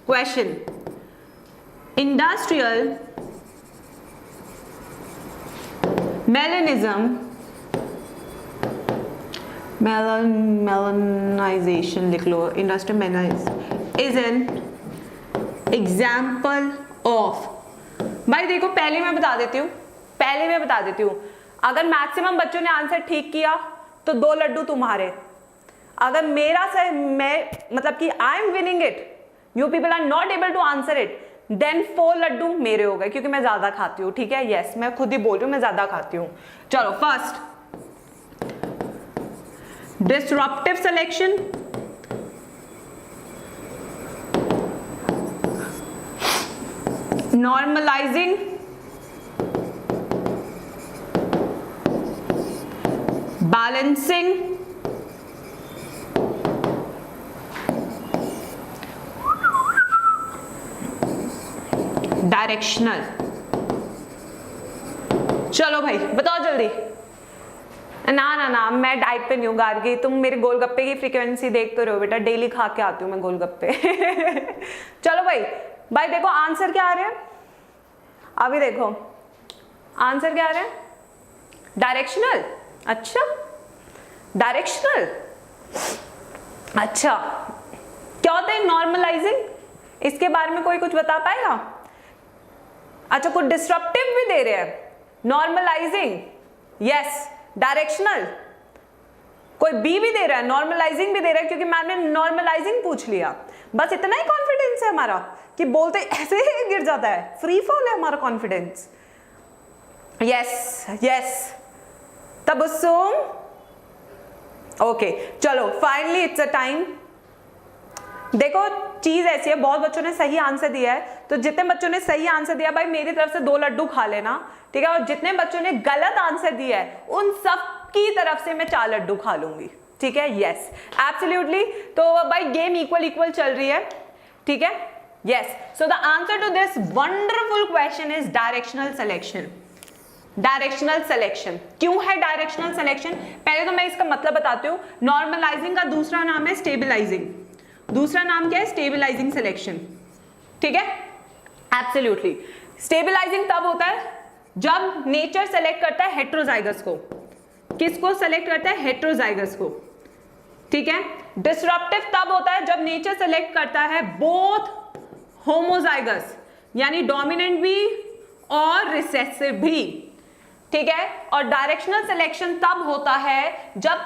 Question: industrial melanization लिख लो. Industrial melanization is an example of. भाई देखो, पहले मैं बता देती हूँ, अगर मैक्सिमम बच्चों ने आंसर ठीक किया तो 2 लड्डू तुम्हारे. अगर मेरा से मैं मतलब कि I am winning it, you people are not able to answer it, then 4 laddoo मेरे हो गए, क्योंकि मैं ज्यादा खाती हूँ. ठीक है, यस, मैं खुद ही बोल रही हूँ, मैं ज्यादा खाती हूँ. चलो, first disruptive selection. Normalising, balancing, directional. चलो भाई बताओ जल्दी. ना मैं डाइट पे नहीं हूँ गार्गी, तुम मेरे गोलगप्पे की फ्रीक्वेंसी देखते रहो बेटा, डेली खा के आती हूँ मैं गोलगप्पे. चलो भाई देखो आंसर क्या आ रहे हैं, अभी देखो आंसर क्या आ रहे हैं. डायरेक्शनल. अच्छा, डायरेक्शनल. अच्छा, क्या होता है नॉर्मलाइजिंग, इसके बारे में कोई कुछ बता पाएगा? अच्छा, कुछ डिस्ट्रप्टिव भी दे रहे हैं. Normalising, yes. डायरेक्शनल, कोई बी भी दे रहा है, नॉर्मलाइजिंग भी दे रहा है, क्योंकि मैंने नॉर्मलाइजिंग पूछ लिया. बस इतना ही कॉन्फिडेंस है हमारा कि बोलते ऐसे ही गिर जाता है. फ्री फॉल है हमारा confidence. Yes yes. Tabassum. Okay, चलो फाइनली इट्स अ टाइम. देखो चीज ऐसी है, बहुत बच्चों ने सही आंसर दिया है, तो जितने बच्चों ने सही आंसर दिया भाई मेरी तरफ से 2 लड्डू खा लेना. ठीक है, और जितने बच्चों ने गलत आंसर दिया है उन सब की तरफ से मैं 4 लड्डू खा लूंगी. ठीक है, यस, एब्सोल्युटली. तो भाई गेम इक्वल चल रही है. ठीक है, yes. So the answer to this wonderful question is directional selection. Directional selection क्यों है डायरेक्शनल सिलेक्शन? पहले तो मैं इसका मतलब बताती हूँ. नॉर्मलाइजिंग का दूसरा नाम है स्टेबलाइजिंग. दूसरा नाम क्या है? Stabilising selection. ठीक है, एब्सोल्युटली. स्टेबलाइजिंग तब होता है जब नेचर सेलेक्ट करता है हेट्रोजाइगस को. किसको सेलेक्ट करता है? हेट्रोजाइगस को. ठीक है. डिसरप्टिव तब होता है जब नेचर सेलेक्ट करता है बोथ होमोजाइगस, यानी डोमिनेंट भी और रिसेसिव भी. ठीक है. और डायरेक्शनल सिलेक्शन तब होता है जब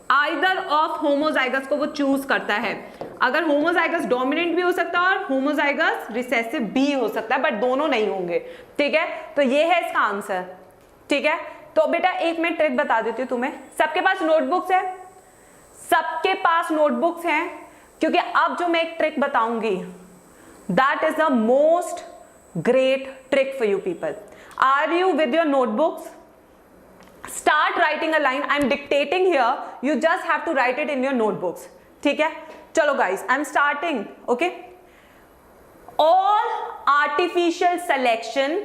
आइदर ऑफ होमोजाइगस को वो चूज करता है. अगर होमोजाइगस डोमिनेंट भी हो सकता है और होमोजाइगस रिसेसिव भी हो सकता है, बट दोनों नहीं होंगे. ठीक है, तो ये है इसका आंसर. ठीक है, तो बेटा एक मैं ट्रिक बता देती हूँ तुम्हें. सबके पास नोटबुक्स है? सबके पास नोटबुक्स हैं, क्योंकि अब जो मैं एक ट्रिक बताऊंगी that is the most great trick for you people. Are you with your notebooks? Start writing a line. I'm dictating here. You just have to write it in your notebooks. ठीक है? चलो guys, I'm starting. Okay? All artificial selection.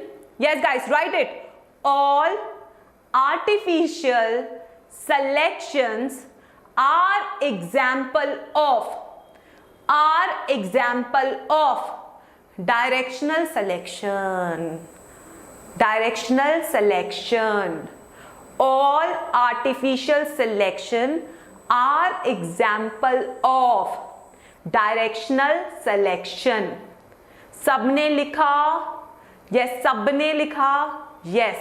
Yes guys, write it. All artificial selections are example of directional selection. Directional selection. All artificial selection are example of directional selection. सबने लिखा? Yes, सबने लिखा? Yes,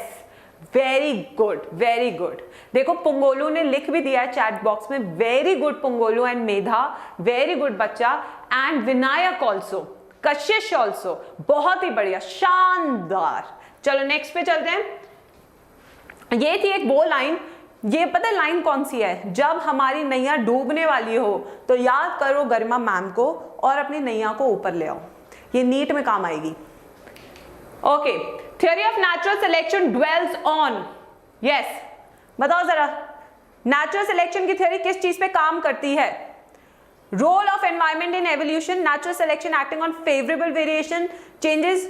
very good, very good. देखो पुंगोलू ने लिख भी दिया है चैट बॉक्स में. Very good Pungolu and Medha, very good बच्चा. And Vinayak also, Kashish also, बहुत ही बढ़िया, शानदार. चलो नेक्स्ट पे चलते हैं. ये थी एक वो लाइन. ये पता है लाइन कौन सी है? जब हमारी नैया डूबने वाली हो तो याद करो गरिमा मैम को और अपनी नैया को ऊपर ले आओ. ये नीट में काम आएगी. Okay, theory of natural selection dwells on. Yes, बताओ जरा, नेचुरल सिलेक्शन की थ्योरी किस चीज पे काम करती है? Role of environment in evolution, natural selection acting on favourable variation, changes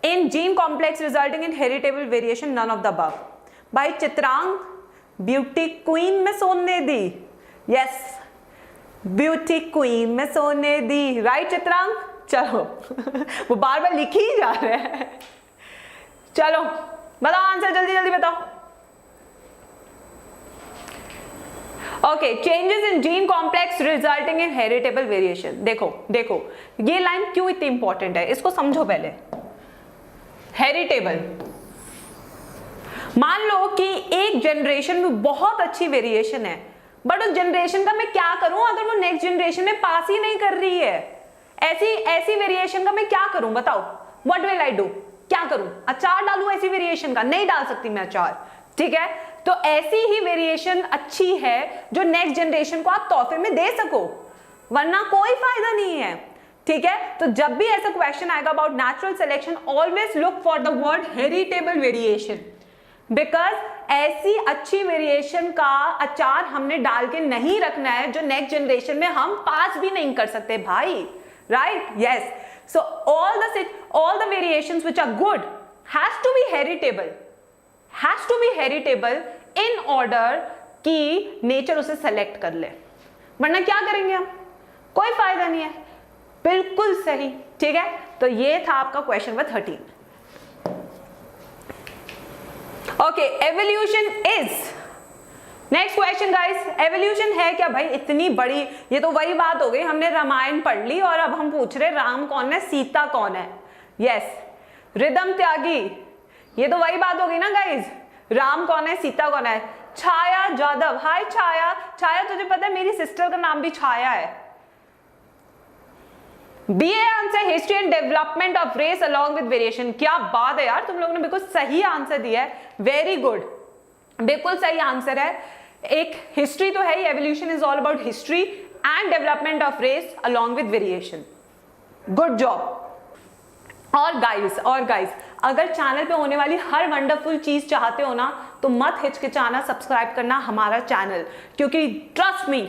in gene complex resulting in heritable variation, none of the above. भाई चित्रांग ब्यूटी क्वीन में सोने दी, यस ब्यूटी क्वीन में सोने दी, राइट चित्रांग? चलो वो बार बार लिख ही जा रहे हैं। चलो बताओ आंसर, जल्दी जल्दी बताओ। Okay, changes in gene complex resulting in heritable variation. देखो देखो ये लाइन क्यों इतनी इंपॉर्टेंट है, इसको समझो पहले। हेरिटेबल, मान लो कि एक जनरेशन में बहुत अच्छी वेरिएशन है, बट उस जनरेशन का मैं क्या करूं अगर वो नेक्स्ट जनरेशन में पास ही नहीं कर रही है? ऐसी वेरिएशन का मैं क्या करूं बताओ? What will I do? क्या करूं? अचार डालूं ऐसी वेरिएशन का? नहीं डाल सकती मैं अचार, ठीक है? तो ऐसी ही वेरिएशन अच्छी है जो नेक्स्ट जनरेशन को आप तोहफे में दे सको, वरना कोई फायदा नहीं है, ठीक है? तो जब भी ऐसा क्वेश्चन आएगा about natural selection, always look for the word heritable variation, because ऐसी अच्छी वेरिएशन का अचार हमने डाल के नहीं रखना है जो नेक्स्ट जनरेशन में हम पास भी नहीं कर सकते भाई, right? Yes, so all the variations which are good has to be heritable in order कि नेचर उसे सेलेक्ट कर ले, वरना क्या करेंगे हम? कोई फायदा नहीं है। बिल्कुल सही, ठीक है? तो ये था आपका question number 13। Okay, evolution is, next question guys, evolution है क्या भाई? इतनी बड़ी, ये तो वही बात हो गई, हमने रामायण पढ़ ली और अब हम पूछ रहे राम कौन है, सीता कौन है। यस, रिदम त्यागी, ये तो वही बात हो गई ना गाइस, राम कौन है, सीता कौन है। छाया जादव, हाय छाया। छाया तुझे पता है मेरी सिस्टर का नाम भी छाया है। B A answer, history and development of race along with variation. क्या बात है यार, तुम लोगों ने बिल्कुल सही आंसर दिया है, वेरी गुड, बिल्कुल सही आंसर है। एक हिस्ट्री तो है ही, evolution is all about history and development of race along with variation, good job. और गाइस अगर चैनल पे होने वाली हर वंडरफुल चीज चाहते हो ना, तो मत हिचकिचाना सब्सक्राइब करना हमारा चैनल, क्योंकि ट्रस्ट मी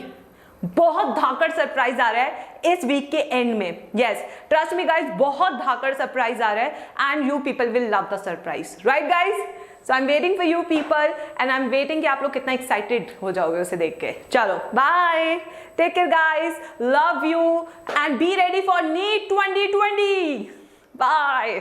बहुत धाकड़ सरप्राइज आ रहा है इस वीक के एंड में। यस, ट्रस्ट मी गाइस, बहुत धाकड़ सरप्राइज आ रहा है and you people will love the surprise, right guys? So I am waiting for you people and I am waiting कि आप लोग कितना एक्साइटेड हो जाओगे उसे देख के। चलो bye, take care guys, love you and be ready for NEET 2020। Bye.